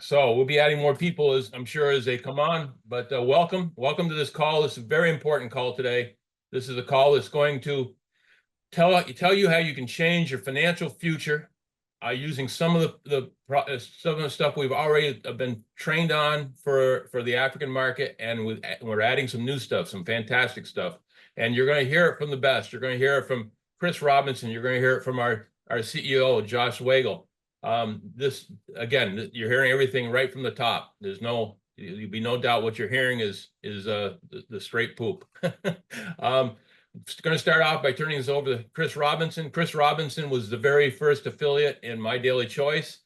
So we'll be adding more people as I'm sure as they come on, but welcome to this call. This is a very important call today. This is a call that's going to tell you how you can change your financial future using some of some of the stuff we've already been trained on for the African market, and we're adding some new stuff, some fantastic stuff. And you're going to hear it from the best. You're going to hear it from Chris Robinson. You're going to hear it from our CEO, Josh Wagle. This again, you're hearing everything right from the top. There'll be no doubt what you're hearing is the straight poop. Going to start off by turning this over to Chris Robinson. Chris Robinson was the very first affiliate in My Daily Choice.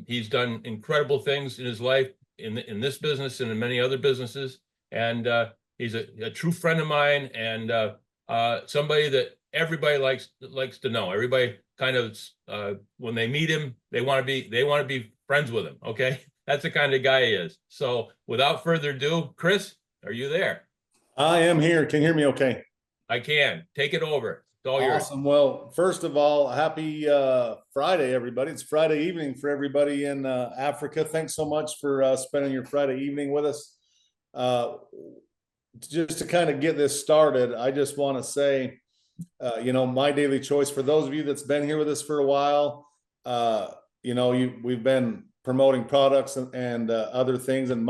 He's done incredible things in his life in this business and in many other businesses. And he's a true friend of mine, and somebody that everybody likes to know. Everybody kind of when they meet him, they want to be friends with him. Okay, that's the kind of guy he is. So without further ado, Chris, are you there? I am here. Can you hear me okay? I can. Take it over. It's all yours. Awesome. Well, first of all, happy Friday, everybody. It's Friday evening for everybody in Africa. Thanks so much for spending your Friday evening with us. Just to kind of get this started, I just want to say, My Daily Choice, for those of you that's been here with us for a while, we've been promoting products and other things. And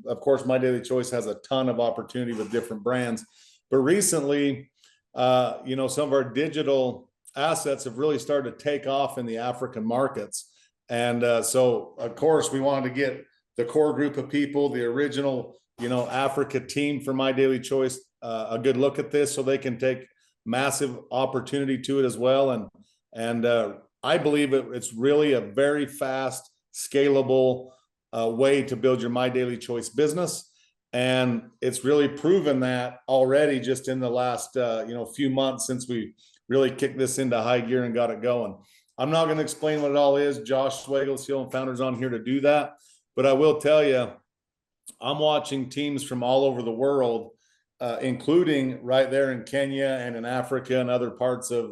of course, My Daily Choice has a ton of opportunity with different brands. But recently, some of our digital assets have really started to take off in the African markets. And so, of course, we wanted to get the core group of people, the original, Africa team for My Daily Choice, a good look at this so they can take massive opportunity to it as well. And I believe it's really a very fast, scalable way to build your My Daily Choice business. And it's really proven that already just in the last, few months since we really kicked this into high gear and got it going. I'm not going to explain what it all is. Josh Wagle, CEO and founder, is on here to do that. But I will tell you, I'm watching teams from all over the world, including right there in Kenya and in Africa and other parts of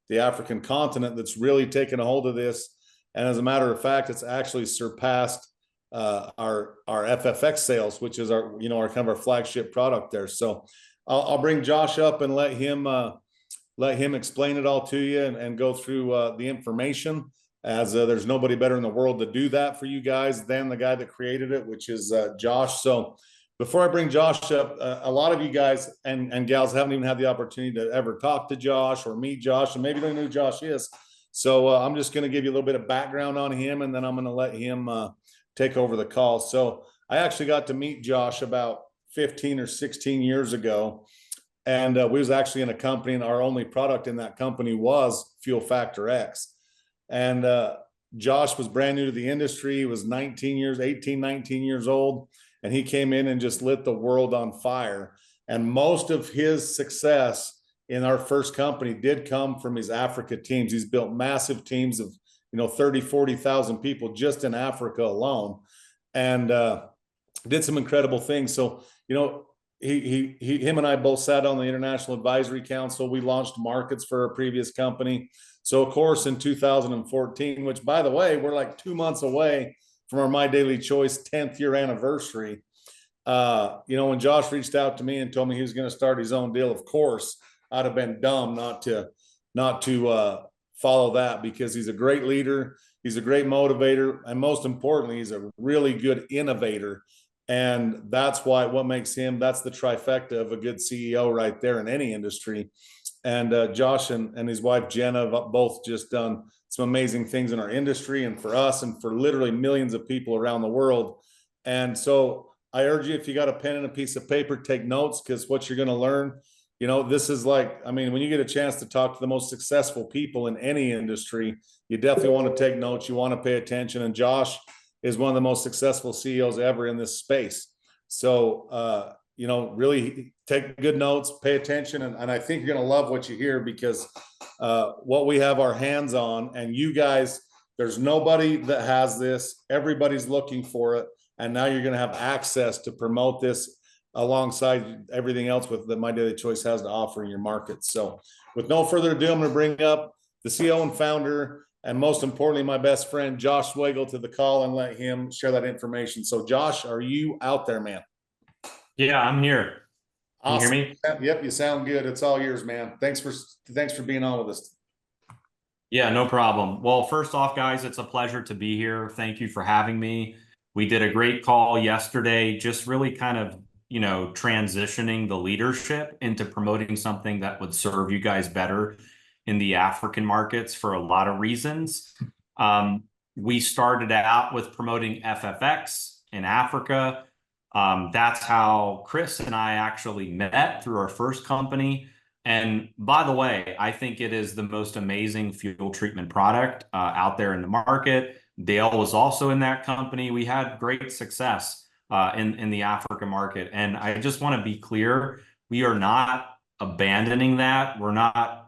the African continent, that's really taken a hold of this. And as a matter of fact, it's actually surpassed our FFX sales, which is our kind of our flagship product there. So I'll bring Josh up and let him explain it all to you and go through the information, as there's nobody better in the world to do that for you guys than the guy that created it, which is Josh. So before I bring Josh up, a lot of you guys and gals haven't even had the opportunity to ever talk to Josh or meet Josh, and maybe don't know who Josh is. So I'm just going to give you a little bit of background on him, and then I'm going to let him take over the call. So I actually got to meet Josh about 15 or 16 years ago. And we was actually in a company, and our only product in that company was Fuel Factor X. And Josh was brand new to the industry. He was 19 years old. And he came in and just lit the world on fire. And most of his success in our first company did come from his Africa teams. He's built massive teams of 30, 40,000 people just in Africa alone, and did some incredible things. So, him and I both sat on the International Advisory Council. We launched markets for our previous company. So of course, in 2014, which by the way, we're like 2 months away from our My Daily Choice 10th year anniversary. When Josh reached out to me and told me he was going to start his own deal, of course, I'd have been dumb not to follow that, because he's a great leader, he's a great motivator, and most importantly, he's a really good innovator. And that's what makes him, that's the trifecta of a good CEO right there in any industry. And Josh and his wife Jenna have both just done some amazing things in our industry and for us and for literally millions of people around the world. And so I urge you, if you got a pen and a piece of paper, take notes, because what you're going to learn, this is when you get a chance to talk to the most successful people in any industry, you definitely want to take notes. You want to pay attention. And Josh is one of the most successful CEOs ever in this space. So, really take good notes, pay attention. And I think you're going to love what you hear, because what we have our hands on, and you guys, there's nobody that has this. Everybody's looking for it. And now you're going to have access to promote this alongside everything else that My Daily Choice has to offer in your market. So with no further ado, I'm going to bring up the CEO and founder and most importantly, my best friend, Josh Swagel, to the call and let him share that information. So Josh, are you out there, man? Yeah, I'm here. Can you hear Awesome. me? Yep, you sound good. It's all yours, man. Thanks for being on with us. Yeah, no problem. Well, first off, guys, it's a pleasure to be here. Thank you for having me. We did a great call yesterday, just really kind of, transitioning the leadership into promoting something that would serve you guys better in the African markets for a lot of reasons. We started out with promoting FFX in Africa. That's how Chris and I actually met through our first company. And by the way, I think it is the most amazing fuel treatment product out there in the market. Dale was also in that company. We had great success in the Africa market. And I just want to be clear, we are not abandoning that. We're not,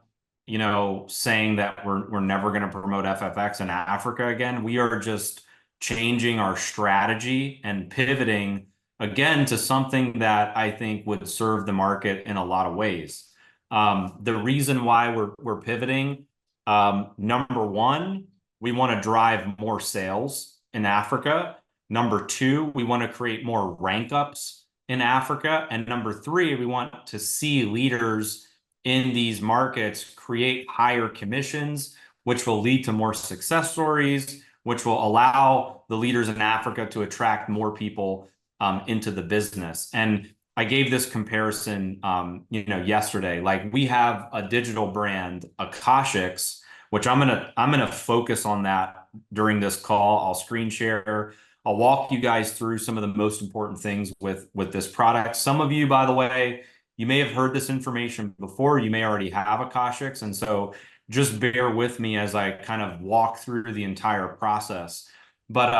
saying that we're never going to promote FFX in Africa again. We are just changing our strategy and pivoting again to something that I think would serve the market in a lot of ways. The reason why we're pivoting, number one, we want to drive more sales in Africa. Number two, we want to create more rank ups in Africa. And number three, we want to see leaders in these markets create higher commissions, which will lead to more success stories, which will allow the leaders in Africa to attract more people into the business. And I gave this comparison, yesterday. Like, we have a digital brand, Akashics, which I'm gonna focus on that during this call. I'll screen share. I'll walk you guys through some of the most important things with this product. Some of you, by the way, you may have heard this information before. You may already have Akashics, and so just bear with me as I kind of walk through the entire process. But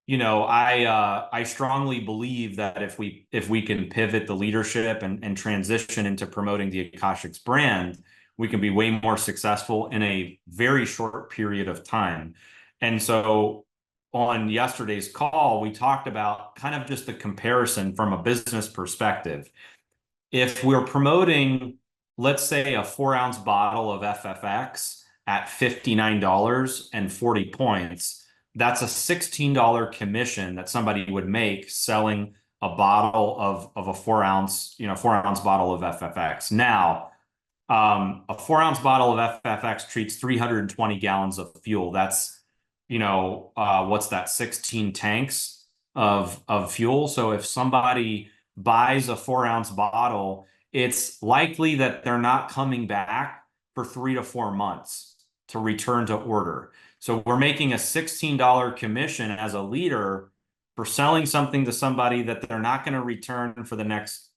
I strongly believe that if we can pivot the leadership and transition into promoting the Akashics brand, we can be way more successful in a very short period of time. And so on yesterday's call, we talked about kind of just the comparison from a business perspective. If we're promoting, let's say, a 4-ounce bottle of FFX at $59.40, that's a $16 commission that somebody would make selling a bottle of a 4-ounce, 4-ounce bottle of FFX. Now, a 4-ounce bottle of FFX treats 320 gallons of fuel. That's, what's that? 16 tanks of fuel. So if somebody buys a 4-ounce bottle, it's likely that they're not coming back for 3 to 4 months to return to order. So we're making a $16 commission as a leader for selling something to somebody that they're not going to return for the next,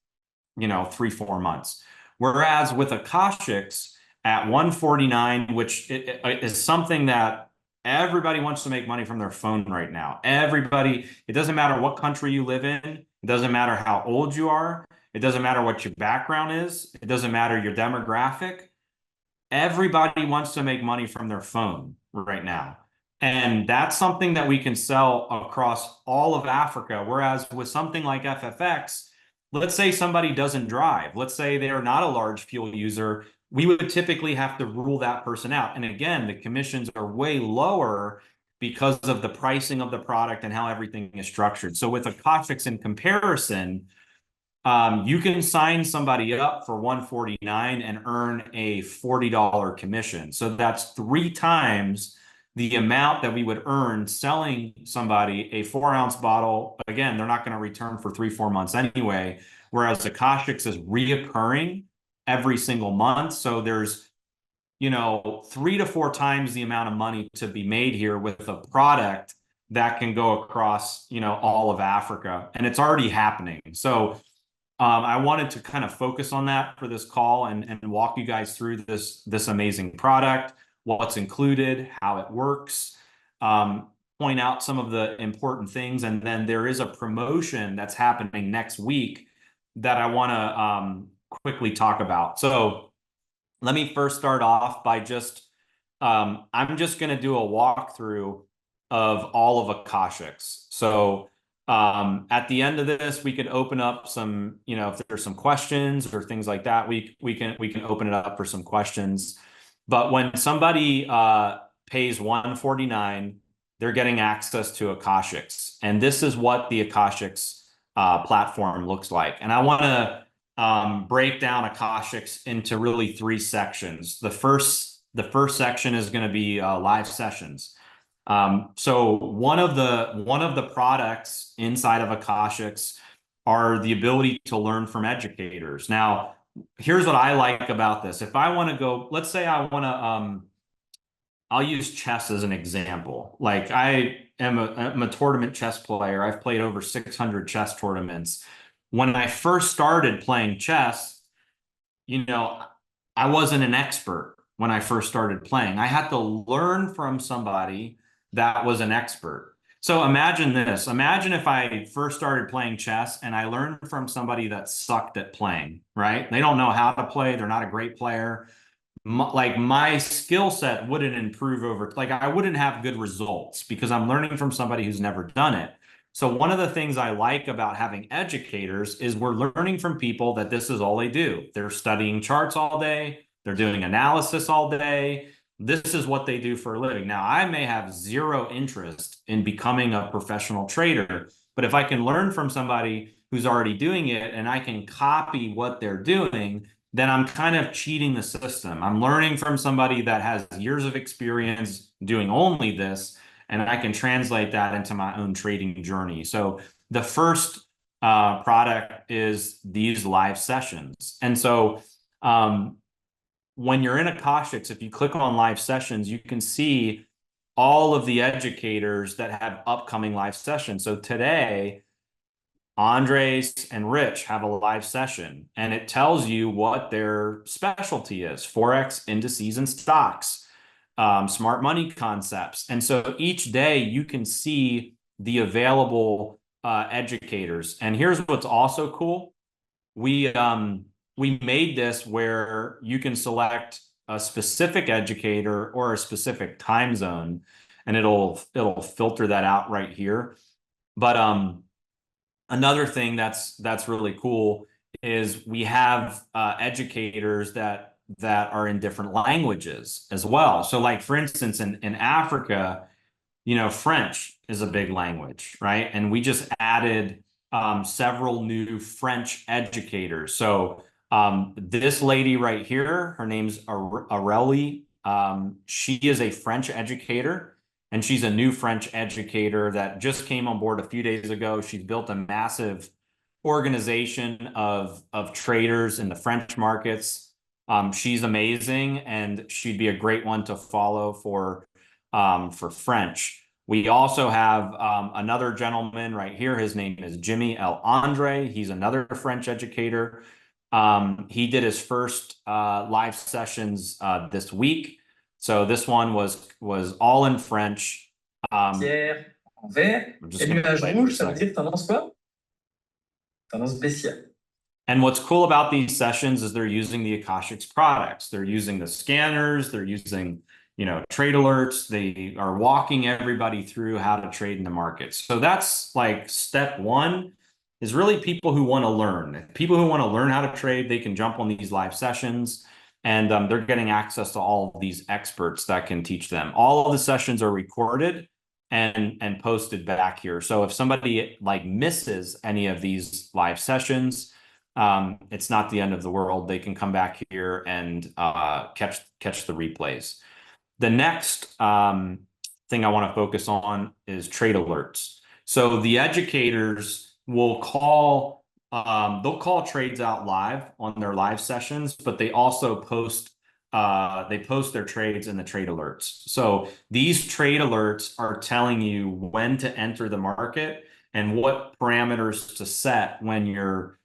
3-4 months. Whereas with Akashics at $149, which is something that everybody wants to make money from their phone right now. Everybody, it doesn't matter what country you live in. It doesn't matter how old you are. It doesn't matter what your background is. It doesn't matter your demographic. Everybody wants to make money from their phone right now. And that's something that we can sell across all of Africa. Whereas with something like FFX, let's say somebody doesn't drive. Let's say they are not a large fuel user. We would typically have to rule that person out. And again, the commissions are way lower because of the pricing of the product and how everything is structured. So with Akashics in comparison, you can sign somebody up for $149 and earn a $40 commission. So that's 3 times the amount that we would earn selling somebody a 4-ounce bottle. Again, they're not going to return for 3-4 months anyway, whereas Akashics is reoccurring every single month. So there's, 3 to 4 times the amount of money to be made here with a product that can go across, all of Africa, and it's already happening. So I wanted to kind of focus on that for this call and walk you guys through this amazing product, what's included, how it works, point out some of the important things. And then there is a promotion that's happening next week that I want to quickly talk about. So let me first start off by I'm just going to do a walkthrough of all of Akashics. So at the end of this, we could open up some, if there's some questions or things like that, we can open it up for some questions. But when somebody pays $149, they're getting access to Akashics. And this is what the Akashics platform looks like. And I want to break down Akashics into really three sections. The first section is going to be live sessions. So one of the products inside of Akashics are the ability to learn from educators. Now, here's what I like about this. If I want to go, let's say I want to, I'll use chess as an example. Like I'm a tournament chess player. I've played over 600 chess tournaments. When I first started playing chess, you know, I wasn't an expert when I first started playing. I had to learn from somebody that was an expert. So imagine this. Imagine if I first started playing chess and I learned from somebody that sucked at playing, right? They don't know how to play. They're not a great player. Like my skill set wouldn't improve over, like I wouldn't have good results because I'm learning from somebody who's never done it. So one of the things I like about having educators is we're learning from people that this is all they do. They're studying charts all day. They're doing analysis all day. This is what they do for a living. Now, I may have zero interest in becoming a professional trader, but if I can learn from somebody who's already doing it and I can copy what they're doing, then I'm kind of cheating the system. I'm learning from somebody that has years of experience doing only this, and I can translate that into my own trading journey. So the first product is these live sessions. And so when you're in Akashics, if you click on live sessions, you can see all of the educators that have upcoming live sessions. So today, Andres and Rich have a live session, and it tells you what their specialty is: Forex, indices, and stocks, smart money concepts. And so each day you can see the available educators. And here's what's also cool. We made this where you can select a specific educator or a specific time zone, and it'll filter that out right here. But another thing that's really cool is we have educators that are in different languages as well. So like, for instance, in Africa, you know, French is a big language, right? And we just added several new French educators. So this lady right here, her name's Aurélie. She is a French educator. And she's a new French educator that just came on board a few days ago. She's built a massive organization of traders in the French markets. She's amazing, and she'd be a great one to follow for French. We also have another gentleman right here. His name is Jimmy L. Andre. He's another French educator. He did his first live sessions this week. So this one was all in French. Pierre en vert et nuage rouge, ça veut dire tendance quoi? Tendance baissière. And what's cool about these sessions is they're using the Akashics products. They're using the scanners. They're using, you know, trade alerts. They are walking everybody through how to trade in the markets. So that's like step one, is really people who want to learn. People who want to learn how to trade, they can jump on these live sessions. And they're getting access to all of these experts that can teach them. All of the sessions are recorded and posted back here. So if somebody like misses any of these live sessions, it's not the end of the world. They can come back here and catch the replays. The next thing I want to focus on is trade alerts. So the educators will call. They'll call trades out live on their live sessions, but they also post their trades in the trade alerts. So these trade alerts are telling you when to enter the market and what parameters to set when you're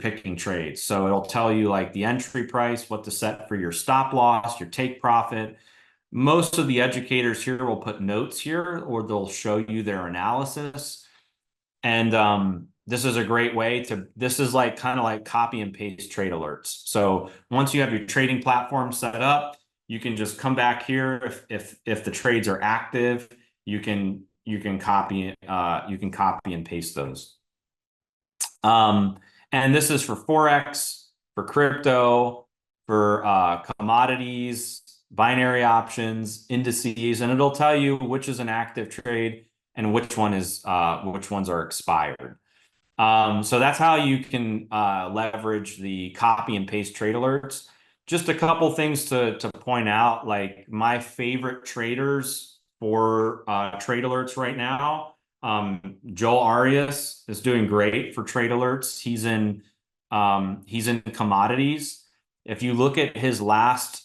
picking trades. So it'll tell you like the entry price, what to set for your stop loss, your take profit. Most of the educators here will put notes here, or they'll show you their analysis. And this is a great way to, this is like kind of like copy and paste trade alerts. So once you have your trading platform set up, you can just come back here. If the trades are active, you can copy and paste those. And this is for Forex, for crypto, for commodities, binary options, indices, and it'll tell you which is an active trade and which ones are expired. So that's how you can leverage the copy and paste trade alerts. Just a couple things to point out, like my favorite traders for trade alerts right now. Joel Arias is doing great for trade alerts. He's in commodities. If you look at his last,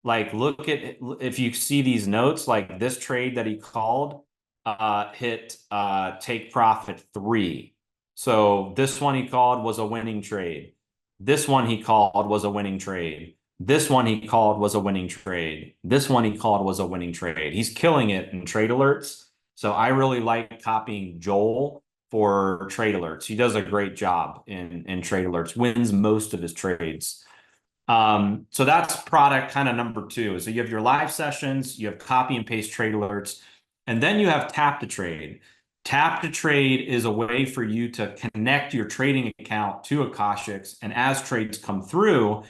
if you see these notes, like this trade that he called, hit take profit 3. So this one he called was a winning trade. This one he called was a winning trade. This one he called was a winning trade. This one he called was a winning trade. He's killing it in trade alerts. So I really like copying Joel for trade alerts. He does a great job in trade alerts, wins most of his trades. So that's product kind of number 2. So you have your live sessions, you have copy and paste trade alerts, and then you have tap to trade. Tap to trade is a way for you to connect your trading account to Akashics, and as trades come through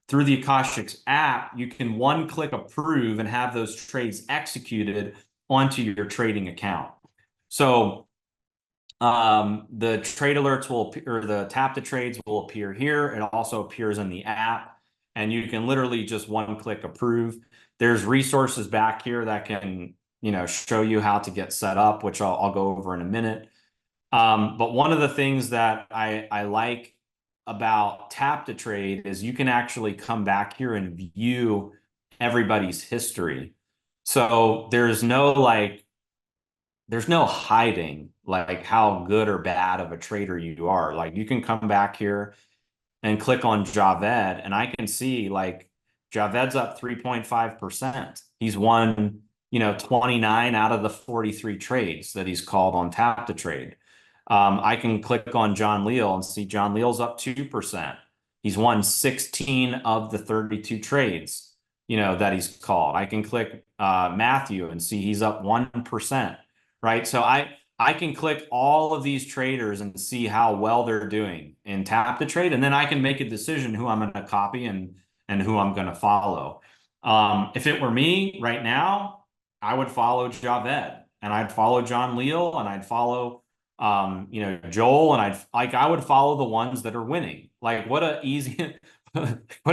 the Akashics app, you can one-click approve and have those trades executed onto your trading account. So the trade alerts will appear, or the tap to trades will appear here. It also appears in the app, and you can literally just one-click approve. There's resources back here that can, show you how to get set up, which I'll go over in a minute. But one of the things that I like about tap to trade is you can actually come back here and view everybody's history. So there's no hiding like how good or bad of a trader you are. Like you can come back here and click on Javed, and I can see like Javed's up 3.5%. He's won, 29 out of the 43 trades that he's called on tap to trade. I can click on John Leal and see John Leal's up 2%. He's won 16 of the 32 trades, that he's called. I can click Matthew and see he's up 1%, right? So I can click all of these traders and see how well they're doing in tap to trade, and then I can make a decision who I'm going to copy and who I'm going to follow. If it were me right now, I would follow Javed, and I'd follow John Leal, and I'd follow Joel, and I would follow the ones that are winning. Like what an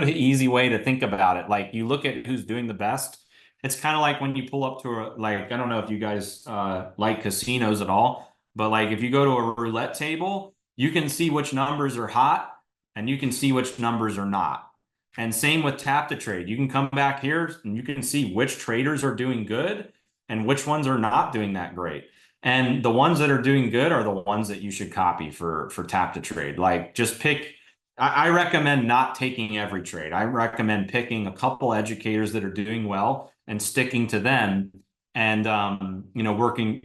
easy way to think about it. Like you look at who's doing the best. It's kind of like when you pull up to I don't know if you guys like casinos at all, but like if you go to a roulette table, you can see which numbers are hot and you can see which numbers are not. And same with tap to trade. You can come back here and you can see which traders are doing good and which ones are not doing that great. And the ones that are doing good are the ones that you should copy for tap to trade. Like just pick. I recommend not taking every trade. I recommend picking a couple educators that are doing well and sticking to them, and working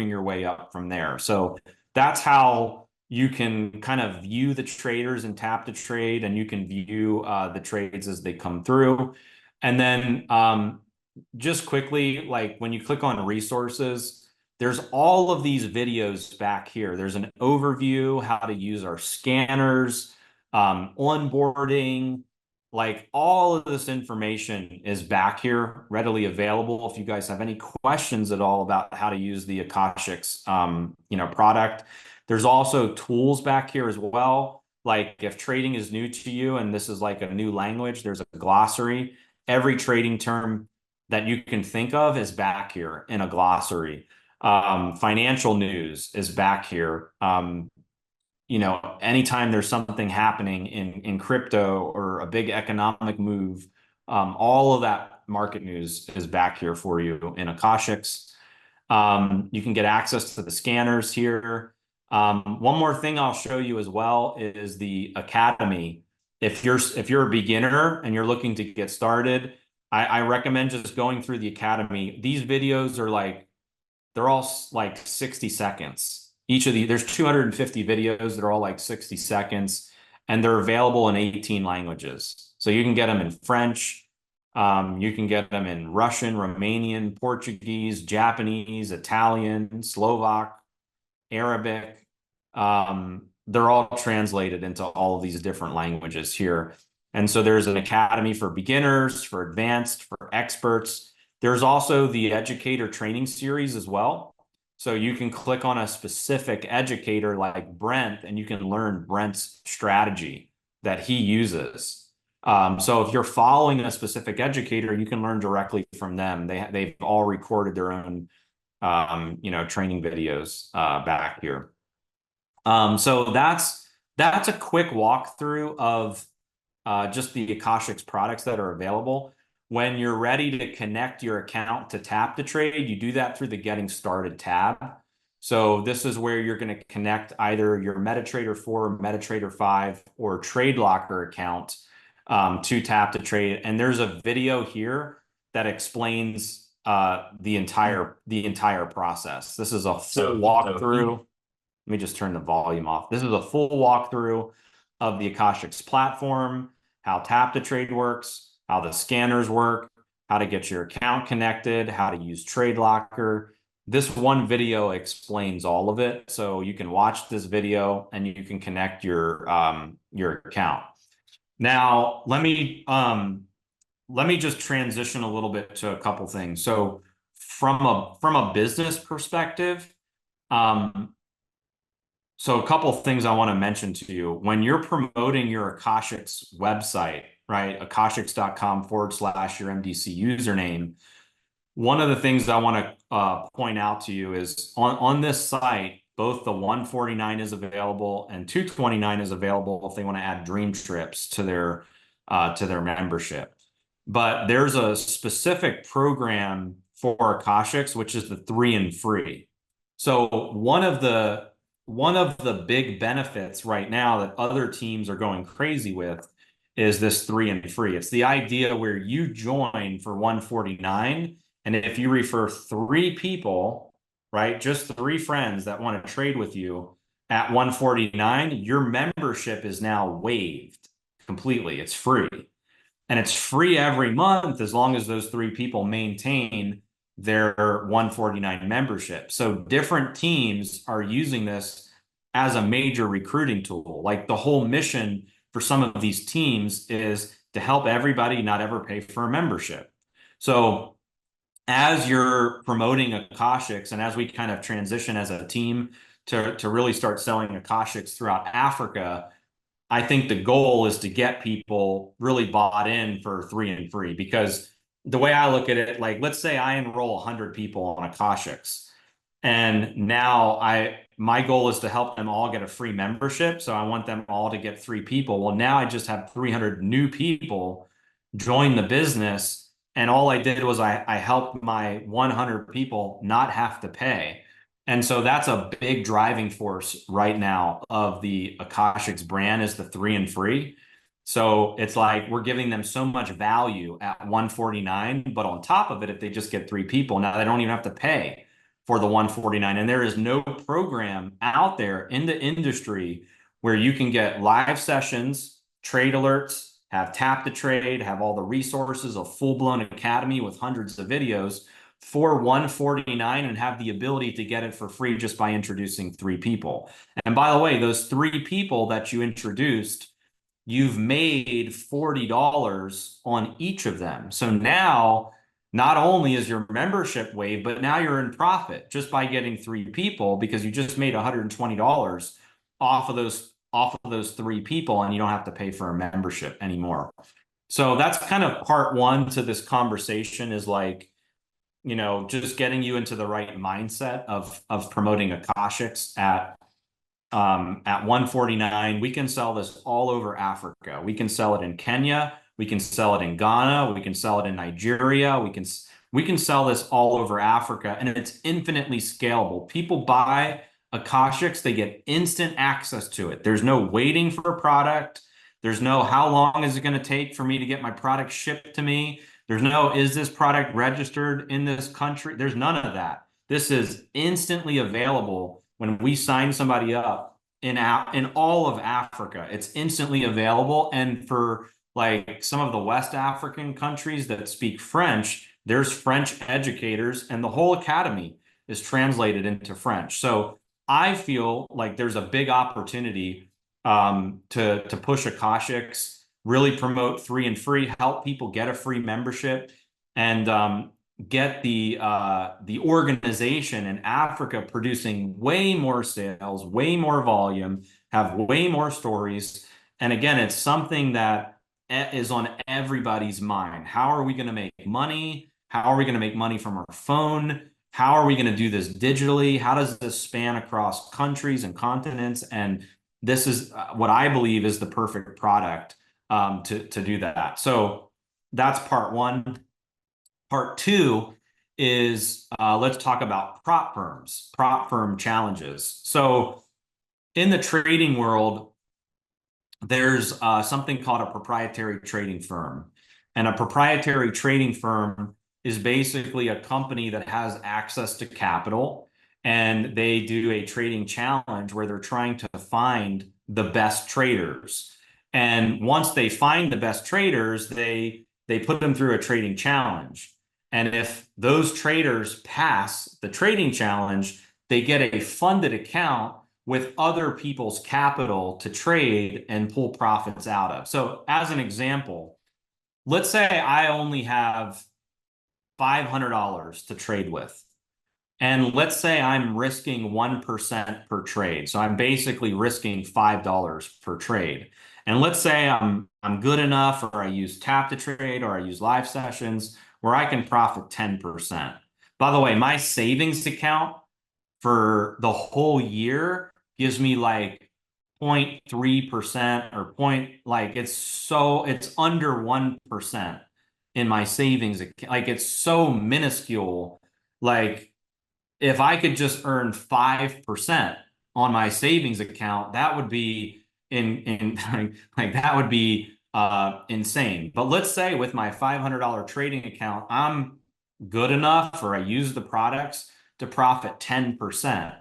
your way up from there. So that's how you can kind of view the traders and tap to trade, and you can view the trades as they come through. And then just quickly, like when you click on resources, there's all of these videos back here. There's an overview, how to use our scanners, onboarding, like all of this information is back here readily available. If you guys have any questions at all about how to use the Akashics, product, there's also tools back here as well. Like if trading is new to you and this is like a new language, there's a glossary. Every trading term that you can think of is back here in a glossary. Financial news is back here. Anytime there's something happening in crypto or a big economic move, all of that market news is back here for you in Akashics. You can get access to the scanners here. One more thing I'll show you as well is the Academy. If you're a beginner and you're looking to get started, I recommend just going through the Academy. These videos are they're all like 60 seconds. Each of these, there's 250 videos that are all like 60 seconds, and they're available in 18 languages. So you can get them in French, you can get them in Russian, Romanian, Portuguese, Japanese, Italian, Slovak, Arabic. They're all translated into all of these different languages here. And so there's an academy for beginners, for advanced, for experts. There's also the educator training series as well. So you can click on a specific educator like Brent, and you can learn Brent's strategy that he uses. So if you're following a specific educator, you can learn directly from them. They've all recorded their own, training videos back here. So that's a quick walkthrough of just the Akashics products that are available. When you're ready to connect your account to Tap to Trade, you do that through the Getting Started tab. So this is where you're going to connect either your MetaTrader 4, MetaTrader 5, or TradeLocker account to Tap to Trade. And there's a video here that explains the entire process. This is a full walkthrough. Let me just turn the volume off. This is a full walkthrough of the Akashics platform, how Tap to Trade works, how the scanners work, how to get your account connected, how to use TradeLocker. This one video explains all of it. So you can watch this video and you can connect your account. Now, let me just transition a little bit to a couple things. So from a business perspective, so a couple of things I want to mention to you. When you're promoting your Akashics website, right, akashics.com/your MDC username, one of the things I want to point out to you is on this site, both the 149 is available and 229 is available if they want to add dream trips to their membership. But there's a specific program for Akashics, which is the 3 and free. So one of the big benefits right now that other teams are going crazy with is this 3 and free. It's the idea where you join for 149, and if you refer 3 people, right, just 3 friends that want to trade with you at 149, your membership is now waived completely. It's free. And it's free every month as long as those 3 people maintain their 149 membership. So different teams are using this as a major recruiting tool. Like the whole mission for some of these teams is to help everybody not ever pay for a membership. So as you're promoting Akashics and as we kind of transition as a team to really start selling Akashics throughout Africa, I think the goal is to get people really bought in for 3 and free, because the way I look at it, like, let's say I enroll 100 people on Akashics, and now my goal is to help them all get a free membership. So I want them all to get 3 people. Well, now I just have 300 new people join the business. And all I did was I helped my 100 people not have to pay. And so that's a big driving force right now of the Akashics brand, is the 3 and free. So it's like we're giving them so much value at 149, but on top of it, if they just get 3 people, now they don't even have to pay for the 149. And there is no program out there in the industry where you can get live sessions, trade alerts, have Tap to Trade, have all the resources, a full-blown academy with hundreds of videos for 149, and have the ability to get it for free just by introducing 3 people. And by the way, those 3 people that you introduced, you've made $40 on each of them. So now not only is your membership waived, but now you're in profit just by getting 3 people, because you just made $120 off of those 3 people, and you don't have to pay for a membership anymore. So that's kind of part 1 to this conversation, is like, just getting you into the right mindset of promoting Akashics at 149. We can sell this all over Africa. We can sell it in Kenya. We can sell it in Ghana. We can sell it in Nigeria. We can sell this all over Africa, and it's infinitely scalable. People buy Akashics, they get instant access to it. There's no waiting for a product. There's no how long is it going to take for me to get my product shipped to me. There's no, is this product registered in this country? There's none of that. This is instantly available when we sign somebody up in all of Africa. It's instantly available. And for like some of the West African countries that speak French, there's French educators, and the whole academy is translated into French. So I feel like there's a big opportunity to push Akashics really promote 3 and free, help people get a free membership, and get the organization in Africa producing way more sales, way more volume, have way more stories. And again, it's something that is on everybody's mind. How are we going to make money? How are we going to make money from our phone? How are we going to do this digitally? How does this span across countries and continents? And this is what I believe is the perfect product to do that. So that's part one. Part two is let's talk about prop firms, prop firm challenges. So in the trading world, there's something called a proprietary trading firm. And a proprietary trading firm is basically a company that has access to capital, and they do a trading challenge where they're trying to find the best traders. And once they find the best traders, they put them through a trading challenge. And if those traders pass the trading challenge, they get a funded account with other people's capital to trade and pull profits out of. So as an example, let's say I only have $500 to trade with. And let's say I'm risking 1% per trade. So I'm basically risking $5 per trade. And let's say I'm good enough, or I use tap to trade, or I use live sessions where I can profit 10%. By the way, my savings account for the whole year gives me like 0.3% or it's under 1% in my savings account. Like, it's so minuscule. Like, if I could just earn 5% on my savings account, that would be that would be insane. But let's say with my $500 trading account, I'm good enough, or I use the products to profit 10%.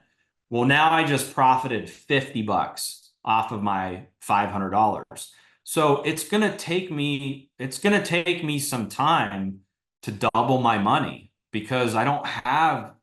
Well, now I just profited $50 off of my $500. So it's going to take me some time to double my money, because I don't have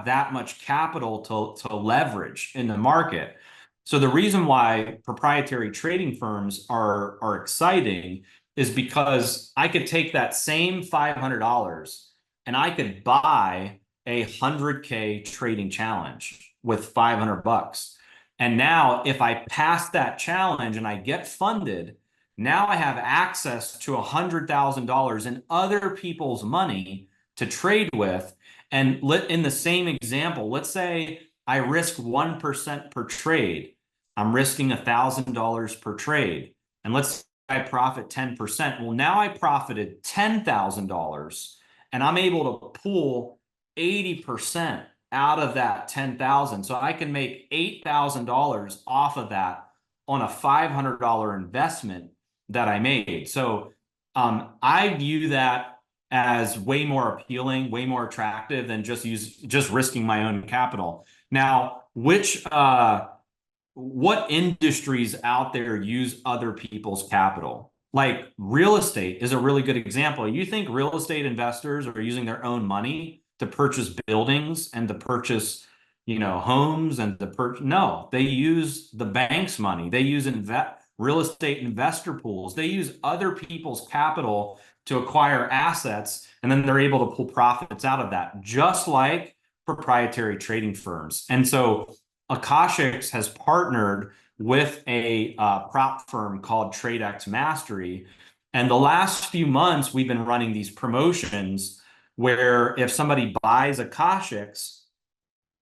that much capital to leverage in the market. So the reason why proprietary trading firms are exciting is because I could take that same $500 and I could buy a 100K trading challenge with $500. And now if I pass that challenge and I get funded, now I have access to $100,000 in other people's money to trade with. And in the same example, let's say I risk 1% per trade. I'm risking $1,000 per trade. And let's say I profit 10%. Well, now I profited $10,000, and I'm able to pull 80% out of that 10,000. So I can make $8,000 off of that on a $500 investment that I made. So I view that as way more appealing, way more attractive than just risking my own capital. Now, what industries out there use other people's capital? Like real estate is a really good example. You think real estate investors are using their own money to purchase buildings and to purchase, homes and no, they use the bank's money. They use real estate investor pools. They use other people's capital to acquire assets, and then they're able to pull profits out of that, just like proprietary trading firms. And so Akashics has partnered with a prop firm called TradeX Mastery. And the last few months, we've been running these promotions where if somebody buys Akashics,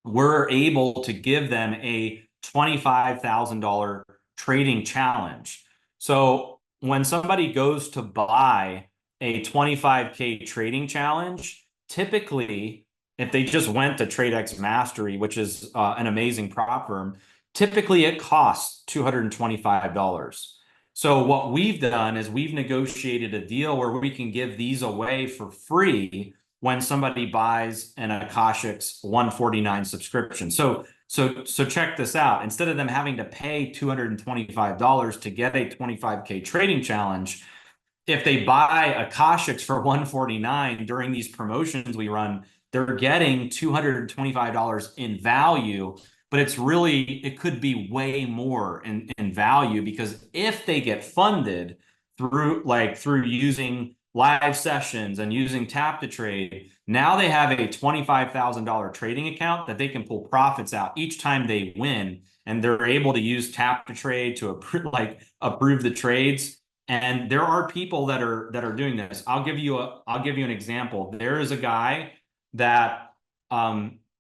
we're able to give them a $25,000 trading challenge. So when somebody goes to buy a 25K trading challenge, typically, if they just went to TradeX Mastery, which is an amazing prop firm, typically it costs $225. So what we've done is we've negotiated a deal where we can give these away for free when somebody buys an Akashics 149 subscription. So check this out. Instead of them having to pay $225 to get a 25K trading challenge, if they buy Akashics for $149 during these promotions we run, they're getting $225 in value but it's really, it could be way more in value, because if they get funded through using live sessions and using Tap to Trade, now they have a $25,000 trading account that they can pull profits out each time they win, and they're able to use Tap to Trade to approve the trades. And there are people that are doing this. I'll give you an example. There is a guy that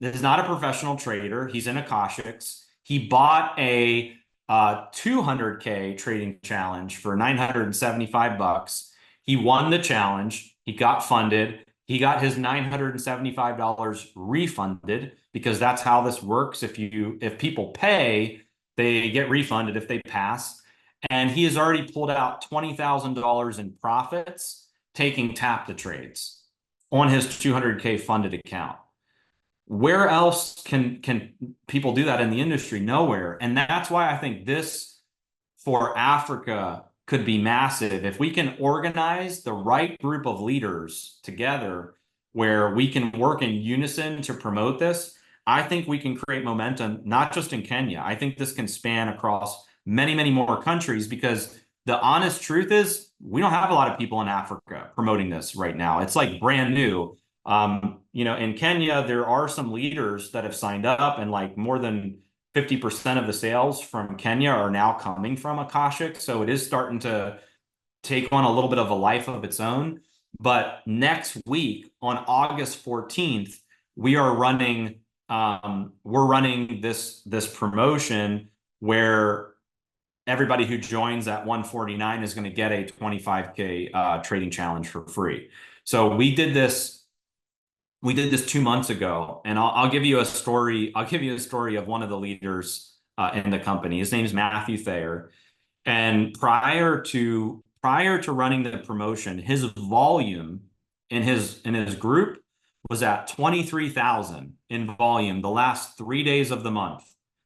is not a professional trader. He's in Akashics. He bought a 200K trading challenge for $975. He won the challenge. He got funded. He got his $975 refunded, because that's how this works. If people pay, they get refunded if they pass. And he has already pulled out $20,000 in profits taking Tap to Trades on his 200K funded account. Where else can people do that in the industry? Nowhere. And that's why I think this for Africa could be massive. If we can organize the right group of leaders together where we can work in unison to promote this, I think we can create momentum, not just in Kenya. I think this can span across many, many more countries, because the honest truth is we don't have a lot of people in Africa promoting this right now. It's like brand new. In Kenya, there are some leaders that have signed up, and like more than 50% of the sales from Kenya are now coming from Akashic. So it is starting to take on a little bit of a life of its own. But next week on August 14th, we're running this promotion where everybody who joins at 149 is going to get a 25K trading challenge for free. So we did this 2 months ago, and I'll give you a story. I'll give you a story of one of the leaders in the company. His name is Matthew Thayer. And prior to running the promotion, his volume in his group was at 23,000 in volume the last 3 days of the month.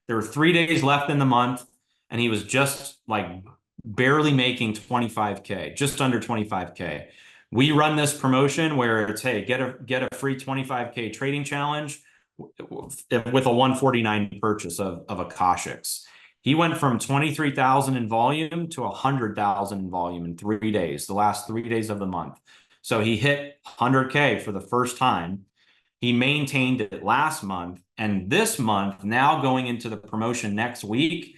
There were 3 days left in the month, and he was just like barely making 25K, just under 25K. We run this promotion where it's, hey, get a free 25K trading challenge with a 149 purchase of Akashics. He went from 23,000 in volume to 100,000 in volume in 3 days, the last 3 days of the month. So he hit 100K for the first time. He maintained it last month, and this month, now going into the promotion next week,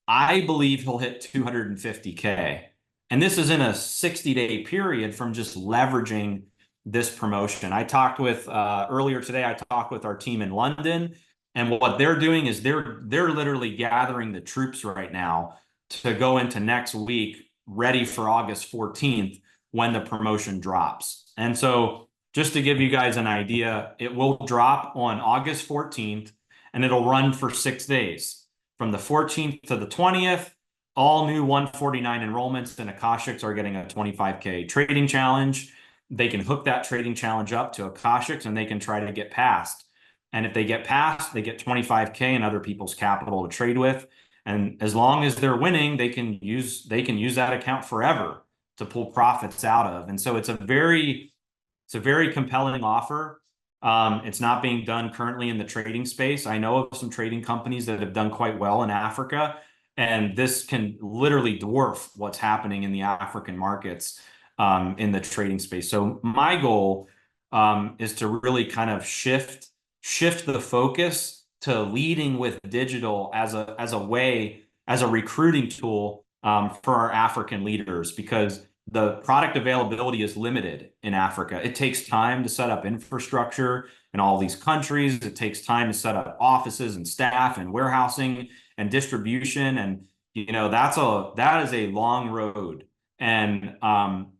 I believe he'll hit 250K. And this is in a 60-day period from just leveraging this promotion. I talked with, earlier today, I talked with our team in London, and what they're doing is they're literally gathering the troops right now to go into next week, ready for August 14th when the promotion drops. And so just to give you guys an idea, it will drop on August 14th, and it'll run for 6 days. From the 14th to the 20th, all new 149 enrollments in Akashics are getting a 25K trading challenge. They can hook that trading challenge up to Akashics, and they can try to get past. And if they get past, they get 25K and other people's capital to trade with. And as long as they're winning, they can use that account forever to pull profits out of. And so it's a very compelling offer. It's not being done currently in the trading space. I know of some trading companies that have done quite well in Africa, and this can literally dwarf what's happening in the African markets in the trading space. So my goal is to really kind of shift the focus to leading with digital as a recruiting tool for our African leaders, because the product availability is limited in Africa. It takes time to set up infrastructure in all these countries. It takes time to set up offices and staff and warehousing and distribution. And, that is a long road. And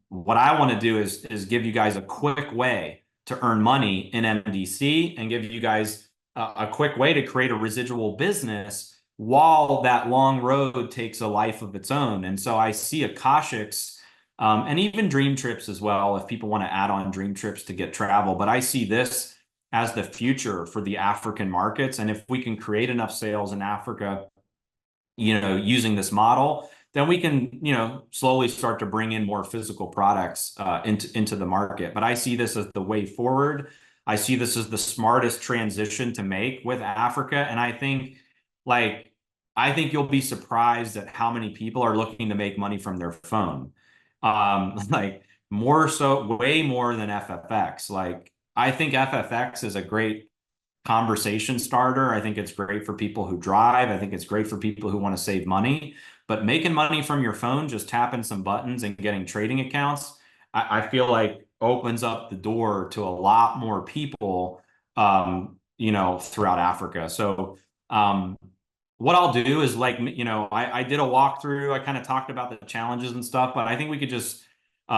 what I want to do is give you guys a quick way to earn money in MDC, and give you guys a quick way to create a residual business while that long road takes a life of its own. And so I see Akashics, and even Dream Trips as well, if people want to add on Dream Trips to get travel. But I see this as the future for the African markets. And if we can create enough sales in Africa, using this model, then we can, slowly start to bring in more physical products into the market. But I see this as the way forward. I see this as the smartest transition to make with Africa. And I think like, I think you'll be surprised at how many people are looking to make money from their phone. Like more so, way more than FFX. Like, I think FFX is a great conversation starter. I think it's great for people who drive. I think it's great for people who want to save money. But making money from your phone, just tapping some buttons and getting trading accounts, I feel like opens up the door to a lot more people, you know, throughout Africa. So what I'll do is, like, you know, I did a walkthrough. I kind of talked about the challenges and stuff, but I think we could just, you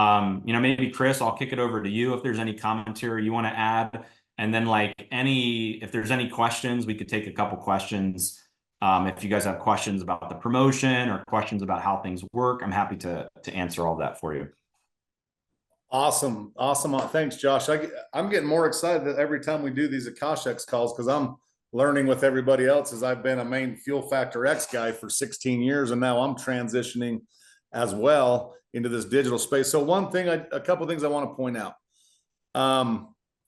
know, maybe Chris, I'll kick it over to you if there's any commentary you want to add. And then, like, if there's any questions, we could take a couple questions. If you guys have questions about the promotion or questions about how things work, I'm happy to answer all that for you. Awesome. Awesome. Thanks, Josh. I'm getting more excited every time we do these Akashex calls, because I'm learning with everybody else, as I've been a main Fuel Factor X guy for 16 years, and now I'm transitioning as well into this digital space. So a couple of things I want to point out.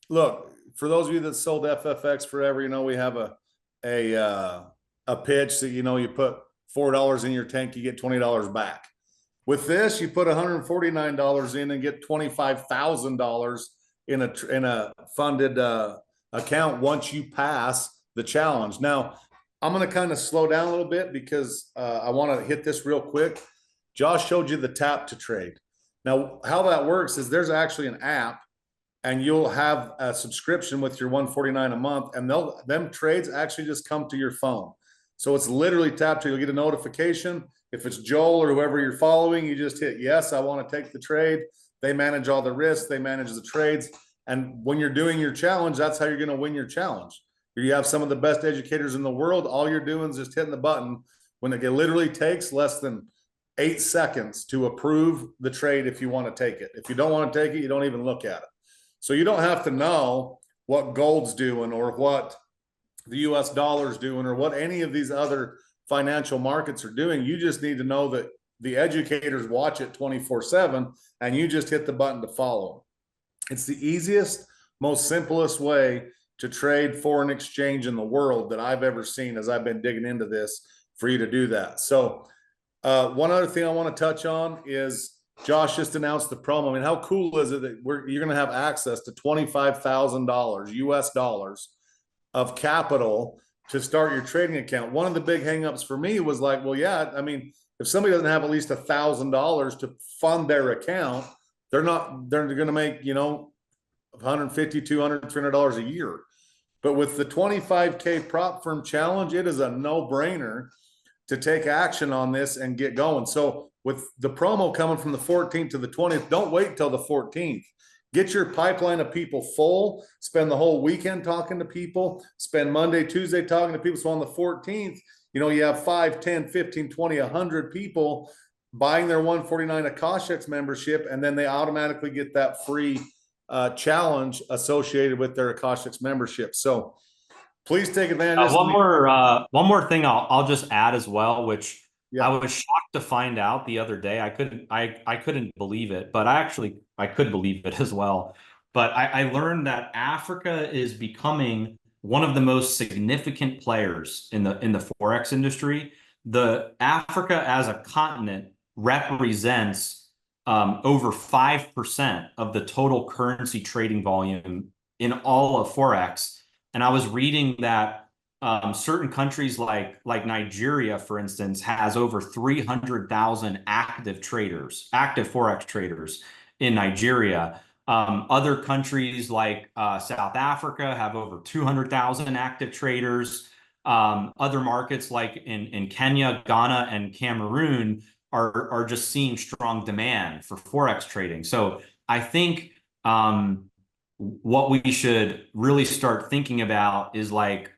Look, for those of you that sold FFX forever, you know, we have a pitch that, you know, you put $4 in your tank, you get $20 back. With this, you put $149 in and get $25,000 in a funded account once you pass the challenge. Now, I'm going to kind of slow down a little bit because I want to hit this real quick. Josh showed you the tap to trade. Now, how that works is there's actually an app, and you'll have a subscription with your $149 a month, and them trades actually just come to your phone. So it's literally tap to, you'll get a notification. If it's Joel or whoever you're following, you just hit yes, I want to take the trade. They manage all the risks, they manage the trades. And when you're doing your challenge, that's how you're going to win your challenge. You have some of the best educators in the world. All you're doing is just hitting the button when it literally takes less than 8 seconds to approve the trade if you want to take it. If you don't want to take it, you don't even look at it. So you don't have to know what gold's doing or what the US dollar's doing or what any of these other financial markets are doing. You just need to know that the educators watch it 24/7, and you just hit the button to follow. It's the easiest, most simplest way to trade foreign exchange in the world that I've ever seen, as I've been digging into this, for you to do that. So one other thing I want to touch on is Josh just announced the promo. I mean, how cool is it that you're going to have access to $25,000 US dollars of capital to start your trading account? One of the big hangups for me was like, well, yeah, I mean, if somebody doesn't have at least $1,000 to fund their account, they're going to make, you know, $150, $200, $300 a year. But with the 25K prop firm challenge, it is a no-brainer to take action on this and get going. So with the promo coming from the 14th to the 20th, don't wait till the 14th. Get your pipeline of people full, spend the whole weekend talking to people, spend Monday, Tuesday talking to people. So on the 14th, you know, you have 5, 10, 15, 20, 100 people buying their 149 Akashex membership, and then they automatically get that free challenge associated with their Akashex membership. So please take advantage. One more thing I'll just add as well, which I was shocked to find out the other day. I couldn't believe it, but I could believe it as well. But I learned that Africa is becoming one of the most significant players in the Forex industry. The Africa as a continent represents over 5% of the total currency trading volume in all of Forex. And I was reading that certain countries like Nigeria, for instance, has over 300,000 active Forex traders in Nigeria. Other countries like South Africa have over 200,000 active traders. Other markets like in Kenya, Ghana, and Cameroon are just seeing strong demand for Forex trading. So I think what we should really start thinking about is, like,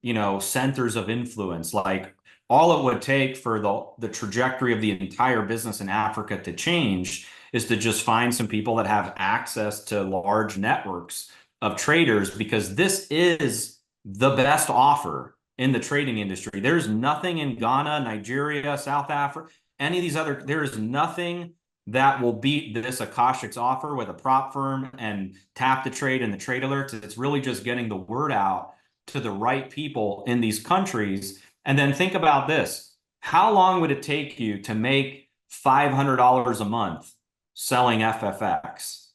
you know, centers of influence. Like, all it would take for the trajectory of the entire business in Africa to change is to just find some people that have access to large networks of traders, because this is the best offer in the trading industry. There's nothing in Ghana, Nigeria, South Africa, any of these other, there is nothing that will beat this Akashex offer with a prop firm and tap the trade and the trade alerts. It's really just getting the word out to the right people in these countries. And then think about this. How long would it take you to make $500 a month selling FFX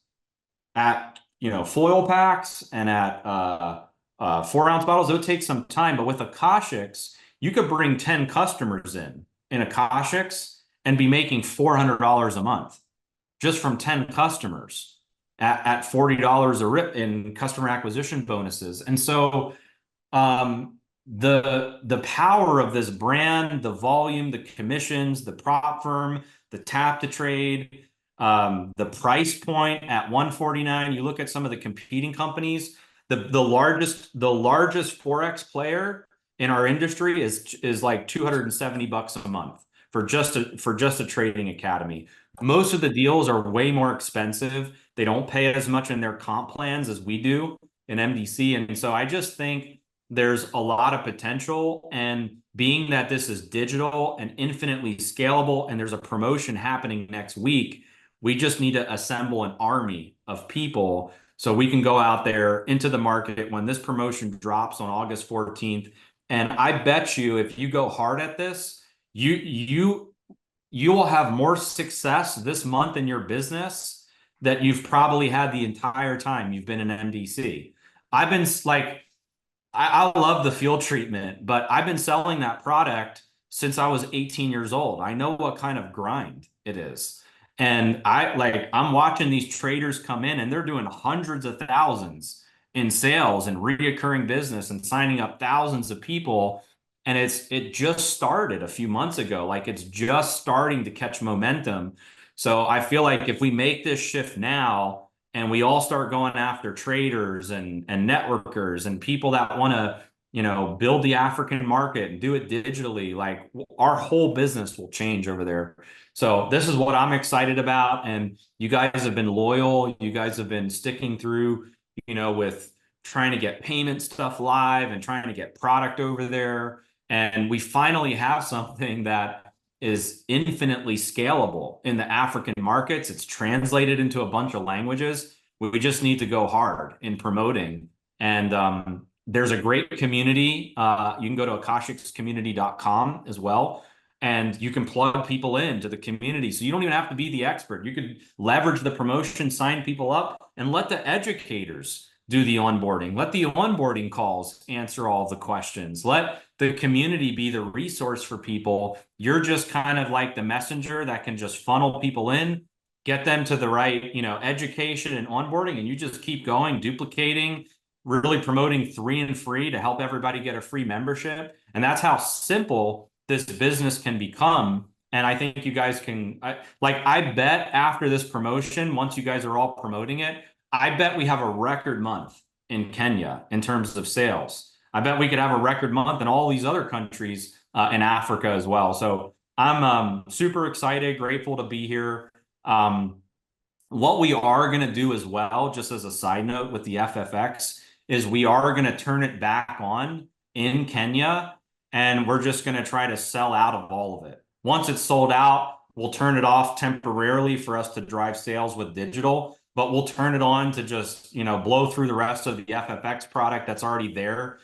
at, you know, foil packs and at 4-ounce bottles? It would take some time, but with Akashics, you could bring 10 customers in Akashics and be making $400 a month just from 10 customers at $40 a rip in customer acquisition bonuses. And so the power of this brand, the volume, the commissions, the prop firm, the tap to trade, the price point at $149. You look at some of the competing companies, the largest Forex player in our industry is like $270 a month for just a trading academy. Most of the deals are way more expensive. They don't pay as much in their comp plans as we do in MDC. And so I just think there's a lot of potential, and being that this is digital and infinitely scalable, and there's a promotion happening next week, we just need to assemble an army of people so we can go out there into the market when this promotion drops on August 14th. And I bet you, if you go hard at this, you will have more success this month in your business that you've probably had the entire time you've been in MDC. I've been like, I love the field treatment, but I've been selling that product since I was 18 years old. I know what kind of grind it is. And I'm watching these traders come in and they're doing hundreds of thousands in sales and reoccurring business and signing up thousands of people. And it just started a few months ago. Like, it's just starting to catch momentum. So I feel like if we make this shift now, and we all start going after traders and networkers and people that want to, you know, build the African market and do it digitally, like, our whole business will change over there. So this is what I'm excited about. And you guys have been loyal. You guys have been sticking through, you know, with trying to get payment stuff live and trying to get product over there. And we finally have something that is infinitely scalable in the African markets. It's translated into a bunch of languages. We just need to go hard in promoting. And there's a great community. You can go to akashicscommunity.com as well, and you can plug people into the community. So you don't even have to be the expert. You could leverage the promotion, sign people up, and let the educators do the onboarding. Let the onboarding calls answer all the questions. Let the community be the resource for people. You're just kind of like the messenger that can just funnel people in, get them to the right, you know, education and onboarding, and you just keep going, duplicating, really promoting 3 and free to help everybody get a free membership. And that's how simple this business can become. And I think you guys can, I bet after this promotion, once you guys are all promoting it, I bet we have a record month in Kenya in terms of sales. I bet we could have a record month in all these other countries in Africa as well. So I'm super excited, grateful to be here. What we are going to do as well, just as a side note with the FFX, is we are going to turn it back on in Kenya, and we're just going to try to sell out of all of it. Once it's sold out, we'll turn it off temporarily for us to drive sales with digital, but we'll turn it on to just, you know, blow through the rest of the FFX product that's already there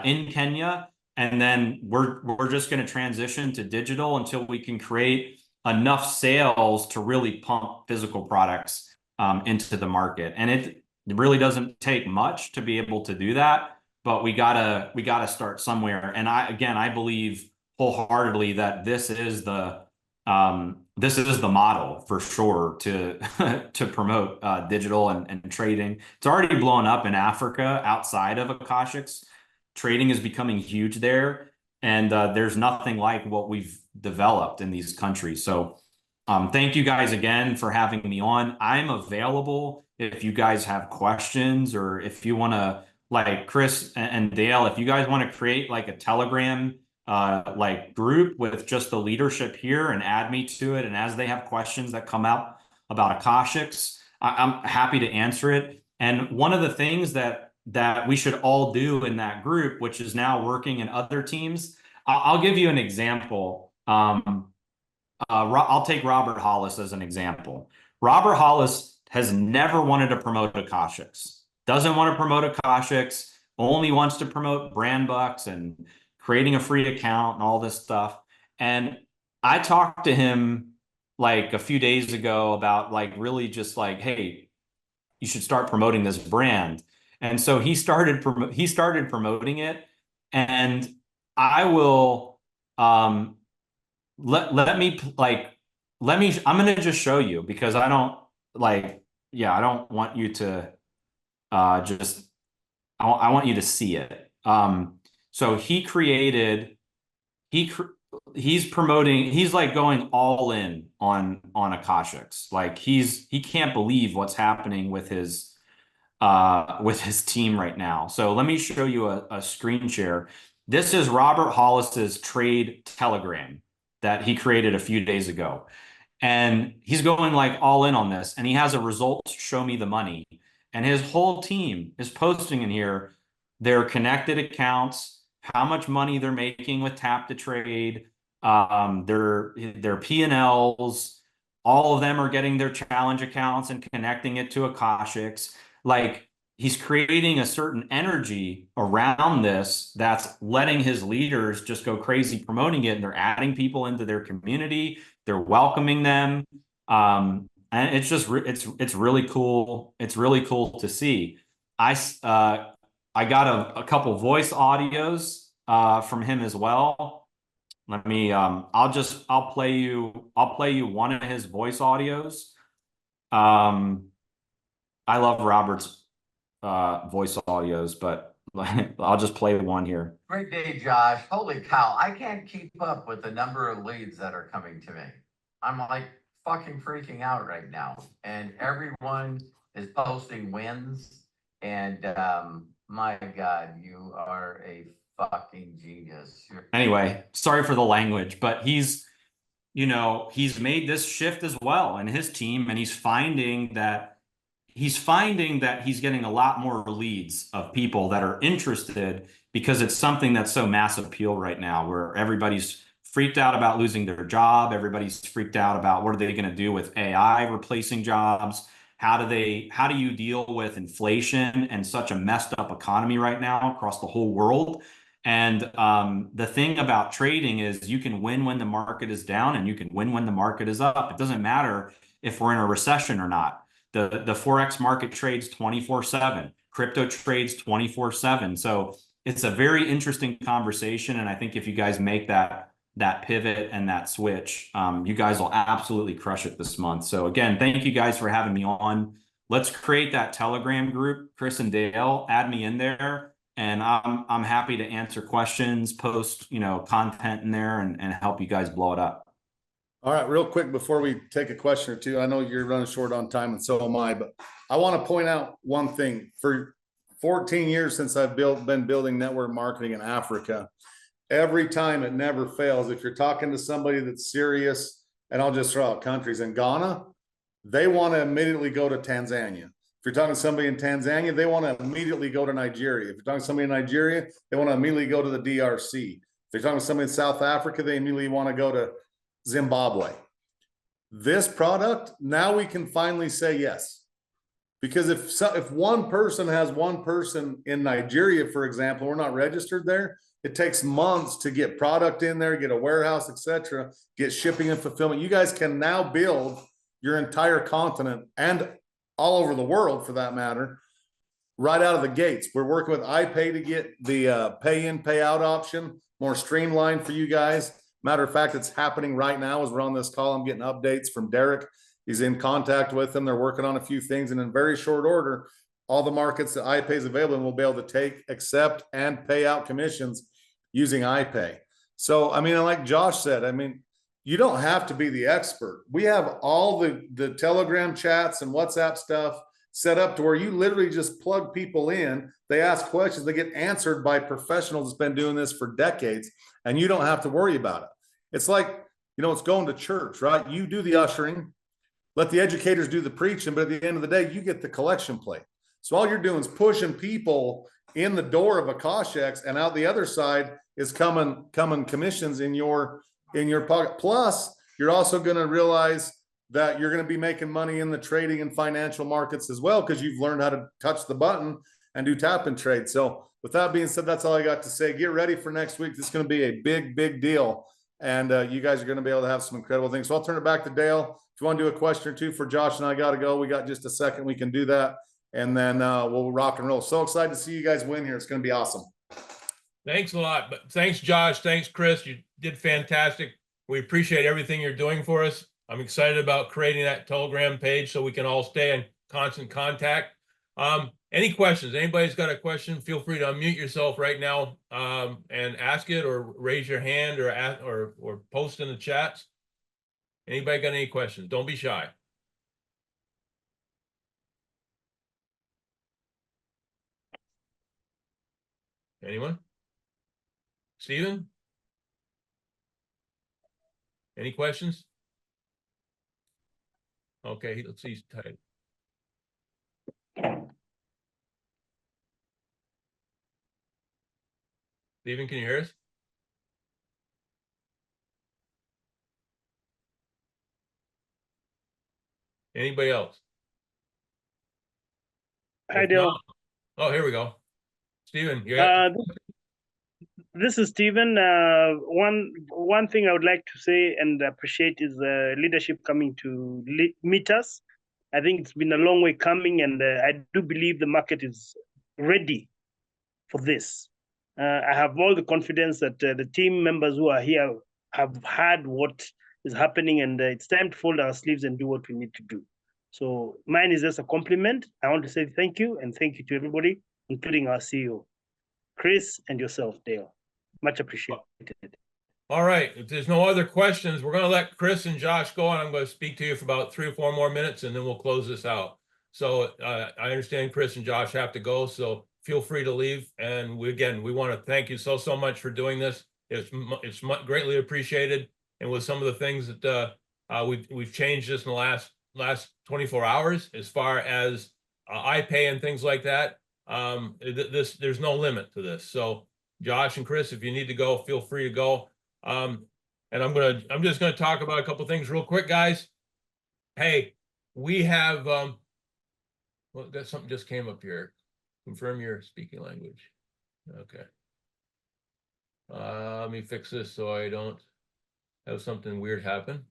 in Kenya. And then we're just going to transition to digital until we can create enough sales to really pump physical products into the market. And it really doesn't take much to be able to do that, but we gotta start somewhere. And I believe wholeheartedly that this is the model for sure to to promote digital and trading. It's already blown up in Africa outside of Akashics. Trading is becoming huge there, and there's nothing like what we've developed in these countries. So thank you guys again for having me on. I'm available if you guys have questions, or if you want to, like Chris and Dale, if you guys want to create like a Telegram like group with just the leadership here and add me to it. And as they have questions that come out about Akashics, I'm happy to answer it. And one of the things that we should all do in that group, which is now working in other teams, I'll give you an example. I'll take Robert Hollis as an example. Robert Hollis has never wanted to promote Akashics, doesn't want to promote Akashics, only wants to promote Brand Bucks and creating a free account and all this stuff. And I talked to him like a few days ago about like really just like, hey, you should start promoting this brand. And so he started promoting it. And I will I'm gonna just show you because I don't like, yeah, I don't want you to just I want you to see it. So he's promoting, he's like going all in on Akashics. Like he can't believe what's happening with his team right now. So let me show you a screen share. This is Robert Hollis's trade telegram that he created a few days ago. And he's going like all in on this, and he has a results show me the money. And his whole team is posting in here their connected accounts, how much money they're making with Tap to Trade, their P&Ls. All of them are getting their challenge accounts and connecting it to Akashics. Like he's creating a certain energy around this that's letting his leaders just go crazy promoting it, and they're adding people into their community. They're welcoming them. And it's just it's really cool. It's really cool to see. I got a couple voice audios from him as well. Let me I'll play you one of his voice audios. I love Robert's voice audios, but I'll just play one here. Great day, Josh. Holy cow, I can't keep up with the number of leads that are coming to me. I'm like fucking freaking out right now. And everyone is posting wins. And my God, you are a fucking genius. Anyway, sorry for the language, but he's made this shift as well in his team, and he's finding that he's getting a lot more leads of people that are interested because it's something that's so mass appeal right now, where everybody's freaked out about losing their job. Everybody's freaked out about what are they going to do with AI replacing jobs? How do you deal with inflation and such a messed up economy right now across the whole world? And the thing about trading is you can win when the market is down and you can win when the market is up. It doesn't matter if we're in a recession or not. The Forex market trades 24/7. Crypto trades 24/7. So it's a very interesting conversation. And I think if you guys make that pivot and that switch, you guys will absolutely crush it this month. So again, thank you guys for having me on. Let's create that Telegram group. Chris and Dale, add me in there. And I'm happy to answer questions, post, content in there and help you guys blow it up. All right, real quick before we take a question or two, I know you're running short on time and so am I, but I want to point out one thing. For 14 years since I've been building network marketing in Africa, every time it never fails. If you're talking to somebody that's serious, and I'll just throw out countries, in Ghana, they want to immediately go to Tanzania. If you're talking to somebody in Tanzania, they want to immediately go to Nigeria. If you're talking to somebody in Nigeria, they want to immediately go to the DRC. If you're talking to somebody in South Africa, they immediately want to go to Zimbabwe. This product, now we can finally say yes. Because if one person has one person in Nigeria, for example, we're not registered there, it takes months to get product in there, get a warehouse, etc., get shipping and fulfillment. You guys can now build your entire continent and all over the world, for that matter, right out of the gates. We're working with iPay to get the pay in, pay out option more streamlined for you guys. Matter of fact, it's happening right now as we're on this call. I'm getting updates from Derek. He's in contact with them. They're working on a few things, and in very short order, all the markets that iPay is available in will be able to take, accept, and pay out commissions using iPay. So, I mean, like Josh said, I mean, you don't have to be the expert. We have all the Telegram chats and WhatsApp stuff set up to where you literally just plug people in. They ask questions, they get answered by professionals that's been doing this for decades, and you don't have to worry about it. It's like, it's going to church, right? You do the ushering, let the educators do the preaching, but at the end of the day, you get the collection plate. So all you're doing is pushing people in the door of Akashics, and out the other side is coming commissions in your pocket. Plus, you're also going to realize that you're going to be making money in the trading and financial markets as well, because you've learned how to touch the button and do tap and trade. So with that being said, that's all I got to say. Get ready for next week. This is going to be a big, big deal. And you guys are going to be able to have some incredible things. So I'll turn it back to Dale. If you want to do a question or two for Josh and I got to go, we got just a second. We can do that. And then we'll rock and roll. So excited to see you guys win here. It's going to be awesome. Thanks a lot. But thanks, Josh. Thanks, Chris. You did fantastic. We appreciate everything you're doing for us. I'm excited about creating that Telegram page so we can all stay in constant contact. Any questions? Anybody's got a question? Feel free to unmute yourself right now and ask it, or raise your hand, or post in the chats. Anybody got any questions? Don't be shy. Anyone? Steven? Any questions? Okay, let's see. He's tight. Steven, can you hear us? Anybody else? Hi, If Dale. not- Oh, here we go. Steven, you got, This is Stephen. One thing I would like to say and appreciate is leadership coming to meet us. I think it's been a long way coming, and I do believe the market is ready for this. I have all the confidence that the team members who are here have heard what is happening, and it's time to fold our sleeves and do what we need to do. So mine is just a compliment. I want to say thank you, and thank you to everybody, including our CEO, Chris, and yourself, Dale. Much appreciated. all right. If there's no other questions, we're going to let Chris and Josh go, and I'm going to speak to you for about 3 or 4 more minutes, and then we'll close this out. So I understand Chris and Josh have to go, so feel free to leave. And we want to thank you so much for doing this. It's greatly appreciated. And with some of the things that we've changed just in the last 24 hours, as far as iPay and things like that, there's no limit to this. So Josh and Chris, if you need to go, feel free to go. And I'm just gonna talk about a couple things real quick, guys. Hey, we have well, something just came up here. Confirm your speaking language. Okay. Let me fix this so I don't have something weird happen.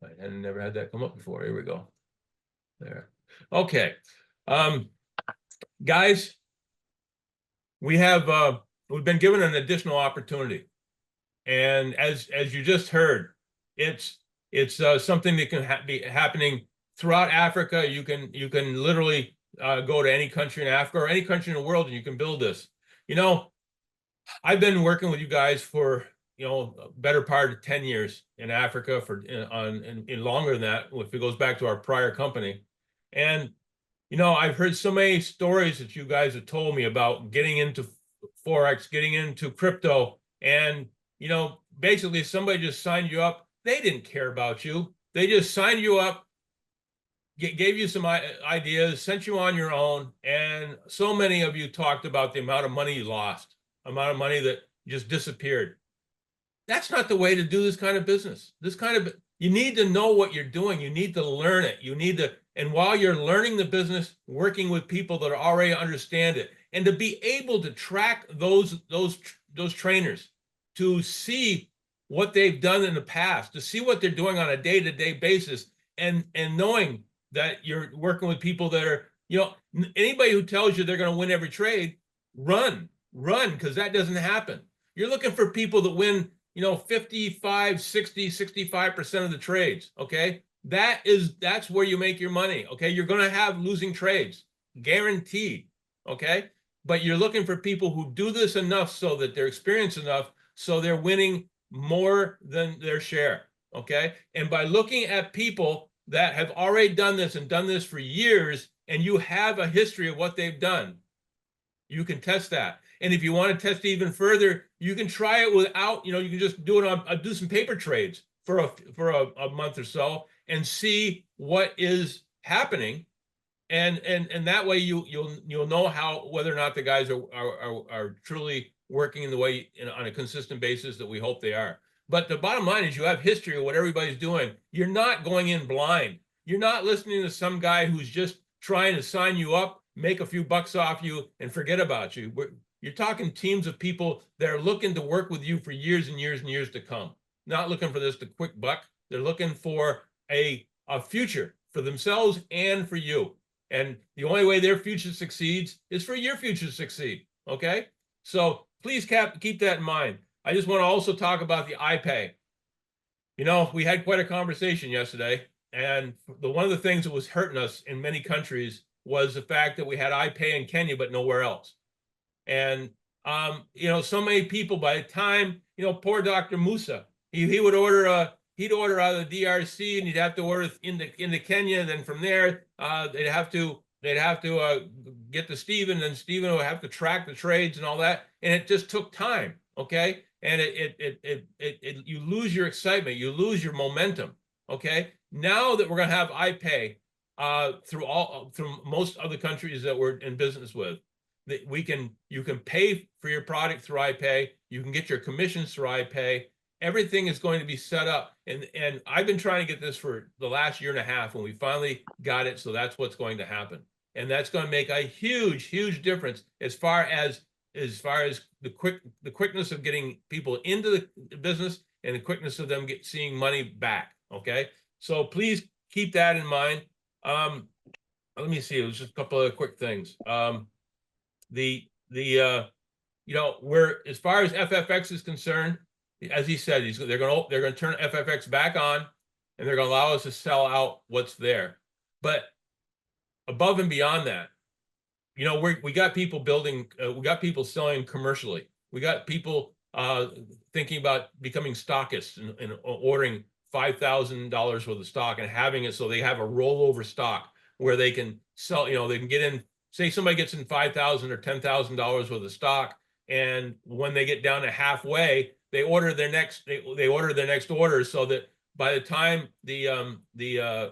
I had never had that come up before. Here we go. There. Okay. Guys, we have we've been given an additional opportunity. And as you just heard, it's something that can be happening throughout Africa. You can literally go to any country in Africa or any country in the world, and you can build this. You know, I've been working with you guys for a better part of 10 years in Africa, in longer than that, if it goes back to our prior company. And I've heard so many stories that you guys have told me about getting into Forex, getting into crypto, and basically somebody just signed you up. They didn't care about you. They just signed you up, gave you some ideas, sent you on your own, and so many of you talked about the amount of money you lost, amount of money that just disappeared. That's not the way to do this kind of business. You need to know what you're doing. You need to learn it. And while you're learning the business, working with people that already understand it, and to be able to track those trainers, to see what they've done in the past, to see what they're doing on a day-to-day basis, and knowing that you're working with people that are, anybody who tells you they're going to win every trade, run, because that doesn't happen. You're looking for people that win, 55, 60, 65% of the trades. Okay. That's where you make your money. Okay. You're going to have losing trades, guaranteed. Okay. But you're looking for people who do this enough so that they're experienced enough so they're winning more than their share. Okay. And by looking at people that have already done this and done this for years, and you have a history of what they've done, you can test that. And if you want to test even further, you can try it without, you can just do it do some paper trades for a month or so and see what is happening. And that way you'll know whether or not the guys are truly working in the way on a consistent basis that we hope they are. But the bottom line is you have history of what everybody's doing. You're not going in blind. You're not listening to some guy who's just trying to sign you up, make a few bucks off you, and forget about you. You're talking teams of people that are looking to work with you for years and years and years to come. Not looking for this quick buck. They're looking for a future for themselves and for you. And the only way their future succeeds is for your future to succeed. Okay? So please keep that in mind. I just want to also talk about the iPay. You know, we had quite a conversation yesterday, and one of the things that was hurting us in many countries was the fact that we had iPay in Kenya, but nowhere else. And, you know, so many people, by the time, you know, poor Dr. Musa, he would order he'd order out of the DRC, and he'd have to order into Kenya. And then from there, they'd have to get to Stephen, and Stephen would have to track the trades and all that. And it just took time. Okay. And you lose your excitement, you lose your momentum. Okay. Now that we're going to have iPay through most other countries that we're in business with, that you can pay for your product through iPay, you can get your commissions through iPay. Everything is going to be set up, and I've been trying to get this for the last year and a half, and we finally got it. So that's what's going to happen, and that's going to make a huge difference as far as the quickness of getting people into the business and the quickness of them seeing money back. Okay, so please keep that in mind. Let me see. It was just a couple of quick things. You know, as far as FFX is concerned, as he said, they're going to turn FFX back on, and they're going to allow us to sell out what's there. But above and beyond that, you know, we got people building, we got people selling commercially. We got people thinking about becoming stockists and ordering $5,000 worth of stock and having it so they have a rollover stock where they can sell. You know, they can get in. Say somebody gets in $5,000 or $10,000 worth of stock, and when they get down to halfway, they order their next order, so that by the time the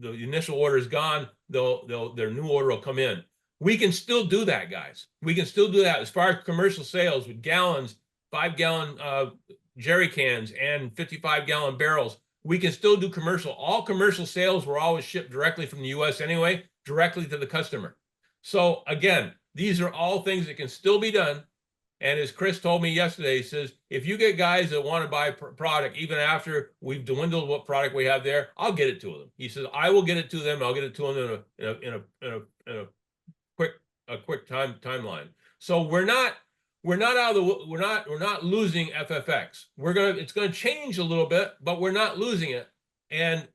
initial order is gone, their new order will come in. We can still do that, guys. We can still do that as far as commercial sales with gallons, 5-gallon jerry cans, and 55-gallon barrels. We can still do commercial. All commercial sales were always shipped directly from the U.S. anyway, directly to the customer. So again, these are all things that can still be done. And as Chris told me yesterday, he says, if you get guys that want to buy product, even after we've dwindled what product we have there, I'll get it to them. He says, I will get it to them. I'll get it to them in a quick timeline. So we're not losing FFX. It's going to change a little bit, but we're not losing it. And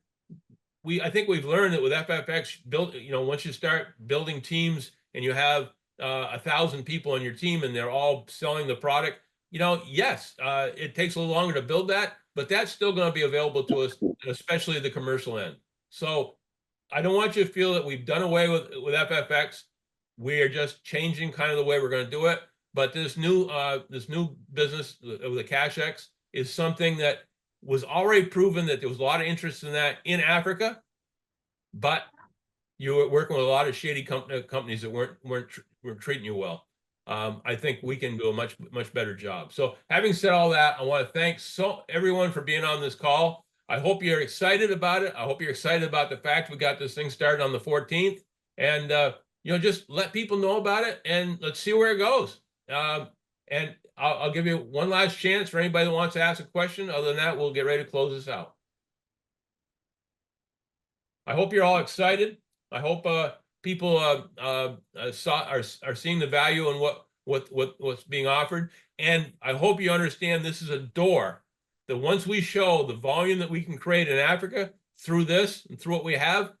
I think we've learned that with FFX you know, once you start building teams and you have 1,000 people on your team and they're all selling the product, you know, yes, it takes a little longer to build that, but that's still going to be available to us, especially the commercial end. So I don't want you to feel that we've done away with FFX. We are just changing kind of the way we're going to do it. But this new business of the CashX is something that was already proven that there was a lot of interest in that in Africa, but you were working with a lot of shady companies that weren't treating you well. I think we can do a much better job. So having said all that, I want to thank everyone for being on this call. I hope you're excited about it. I hope you're excited about the fact we got this thing started on the 14th, and you know, just let people know about it, and let's see where it goes. And I'll give you one last chance for anybody that wants to ask a question. Other than that, we'll get ready to close this out. I hope you're all excited. I hope people are seeing the value in what's being offered, and I hope you understand this is a door that once we show the volume that we can create in Africa through this and through what we have,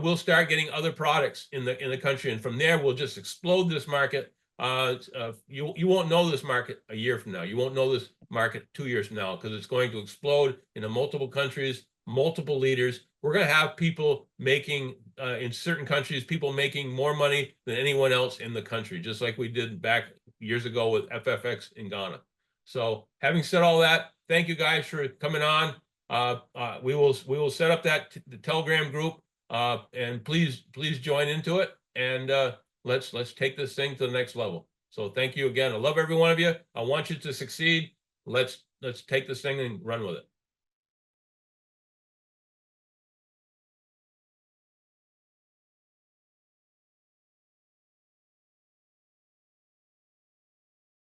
we'll start getting other products in the country, and from there we'll just explode this market. You won't know this market a year from now. You won't know this market 2 years from now, because it's going to explode into multiple countries, multiple leaders. We're going to have people making, in certain countries, people making more money than anyone else in the country, just like we did back years ago with FFX in Ghana. So having said all that, thank you guys for coming on. We will set up the Telegram group, and please join into it, and let's take this thing to the next level. So thank you again. I love every one of you. I want you to succeed. Let's take this thing and run with it.